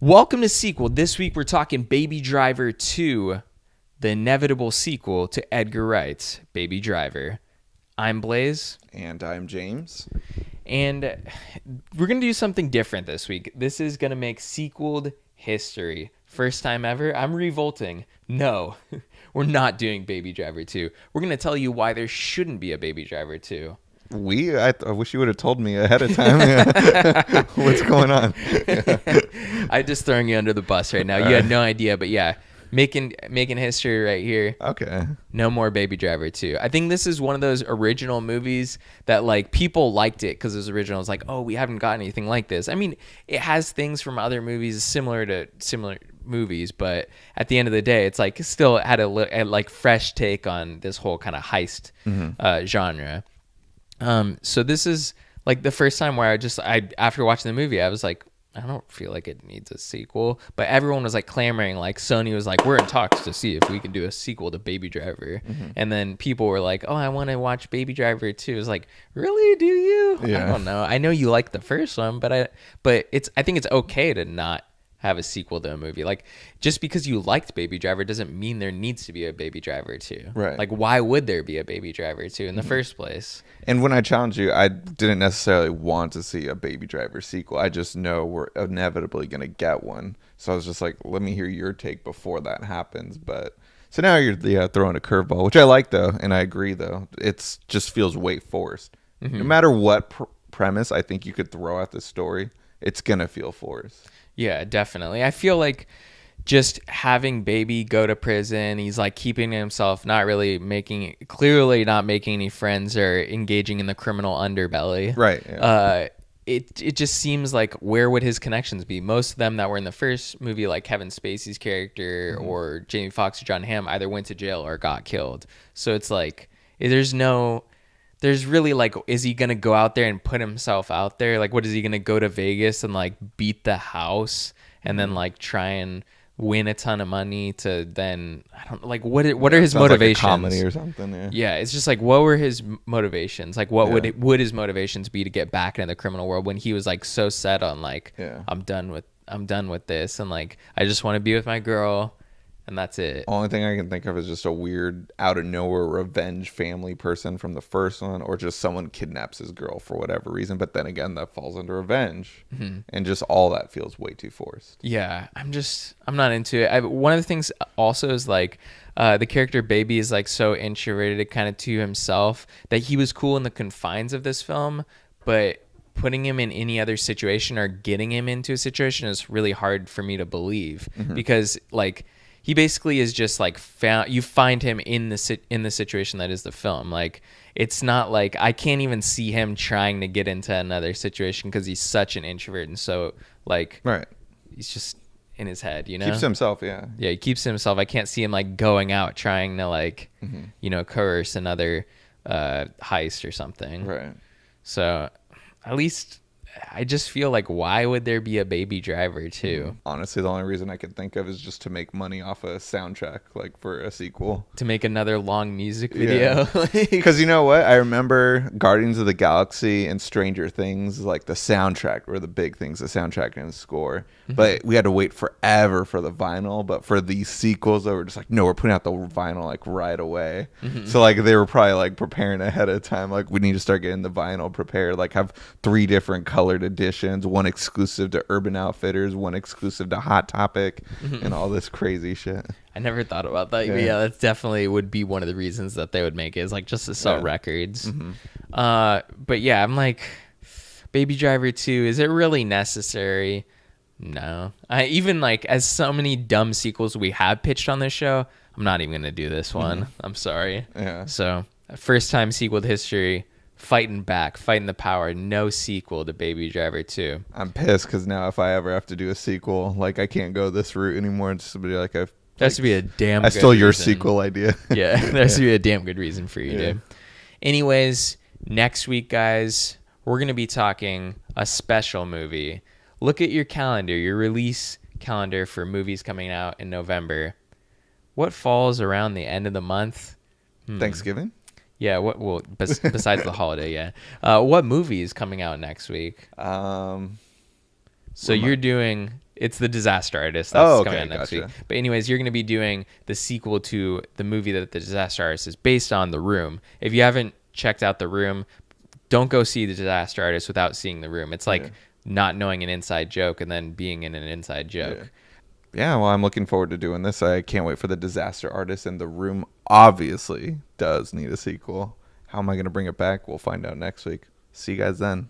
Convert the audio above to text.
Welcome to Sequel. This week we're talking Baby Driver 2, the inevitable sequel to Edgar Wright's Baby Driver. I'm Blaise. And I'm James. And we're going to do something different this week. This is going to make sequeled history. First time ever. I'm revolting. No, we're not doing Baby Driver 2. We're going to tell you why there shouldn't be a Baby Driver 2. I wish you would have told me ahead of time. What's going on? I'm just throwing you under the bus right now. You had no idea, but yeah, making history right here. Okay. No more Baby Driver 2. I think this is one of those original movies that like people liked it because it was original. It's like, oh, we haven't got anything like this. I mean, it has things from other movies similar movies, but at the end of the day, it's like still had a like fresh take on this whole kind of heist genre. So this is like the first time where I after watching the movie, I was like, I don't feel like it needs a sequel, but everyone was like clamoring, like Sony was like, we're in talks to see if we can do a sequel to Baby Driver. And then people were like, oh, I want to watch Baby Driver 2. It was like, really? Do you? Yeah. I don't know. I know you like the first one, but I think it's okay to not have a sequel to a movie. Like, just because you liked Baby Driver doesn't mean there needs to be a Baby Driver 2. Right. Like, why would there be a Baby Driver 2 in the first place? And when I challenged you, I didn't necessarily want to see a Baby Driver sequel. I just know we're inevitably going to get one. So I was just like, let me hear your take before that happens. But so now you're throwing a curveball, which I like, though. And I agree, though. It just feels way forced. No matter what premise I think you could throw at this story, it's going to feel forced. Yeah, definitely. I feel like just having Baby go to prison, he's like keeping himself, clearly not making any friends or engaging in the criminal underbelly. Right. Yeah. It just seems like, where would his connections be? Most of them that were in the first movie, like Kevin Spacey's character or Jamie Foxx or John Hamm, either went to jail or got killed. So it's like, there's really like, is he going to go out there and put himself out there? Like, what is he going to go to Vegas and like beat the house and then like try and win a ton of money to then, I don't like, what are his motivations? Like a comedy or something. Yeah. It's just like, what were his motivations? Like, what would his motivations be to get back into the criminal world when he was like so set on like, I'm done with this. And like, I just want to be with my girl. And that's it. Only thing I can think of is just a weird out of nowhere revenge family person from the first one, or just someone kidnaps his girl for whatever reason. But then again, that falls under revenge, and just all that feels way too forced. Yeah, I'm not into it. One of the things also is like the character Baby is like so introverted kind of to himself that he was cool in the confines of this film, but putting him in any other situation or getting him into a situation is really hard for me to believe because like, he basically is just like you find him in the situation that is the film. Like, it's not like, I can't even see him trying to get into another situation because he's such an introvert, and so like, right, he's just in his head, you know. Keeps himself, yeah, he keeps himself. I can't see him like going out trying to like, coerce another heist or something. Right. So at least I just feel like, why would there be a Baby Driver 2? Honestly, the only reason I could think of is just to make money off a soundtrack, like for a sequel. To make another long music video? Because you know what? I remember Guardians of the Galaxy and Stranger Things, like the soundtrack were the big things, the soundtrack and the score. But we had to wait forever for the vinyl. But for these sequels, they were just like, no, we're putting out the vinyl like right away. So like they were probably like preparing ahead of time. Like, we need to start getting the vinyl prepared. Like, have 3 different colored editions, one exclusive to Urban Outfitters, one exclusive to Hot Topic, and all this crazy shit. I never thought about that. Yeah, yeah, that's definitely would be one of the reasons that they would make it, is like just to sell records. But yeah, I'm like, Baby Driver 2, is it really necessary? No. Even like, as so many dumb sequels we have pitched on this show, I'm not even gonna do this one. I'm sorry. Yeah. So first time sequel to history, fighting the power. No sequel to Baby Driver 2. I'm pissed because now if I ever have to do a sequel, like, I can't go this route anymore. It's just like that has to be a damn. I stole your sequel idea. Yeah, there has to be a damn good reason for you to. Anyways, next week, guys, we're gonna be talking a special movie. Look at your calendar, your release calendar for movies coming out in November. What falls around the end of the month? Thanksgiving. Yeah, besides the holiday, yeah. What movie is coming out next week? So you're doing It's The Disaster Artist. That's Oh, okay, coming out next gotcha. week. But anyways, you're going to be doing the sequel to the movie that The Disaster Artist is based on, The Room. If you haven't checked out The Room, don't go see The Disaster Artist without seeing The Room. It's like not knowing an inside joke and then being in an inside joke. Yeah, well, I'm looking forward to doing this. I can't wait for The Disaster Artist, and The Room obviously does need a sequel. How am I going to bring it back? We'll find out next week. See you guys then.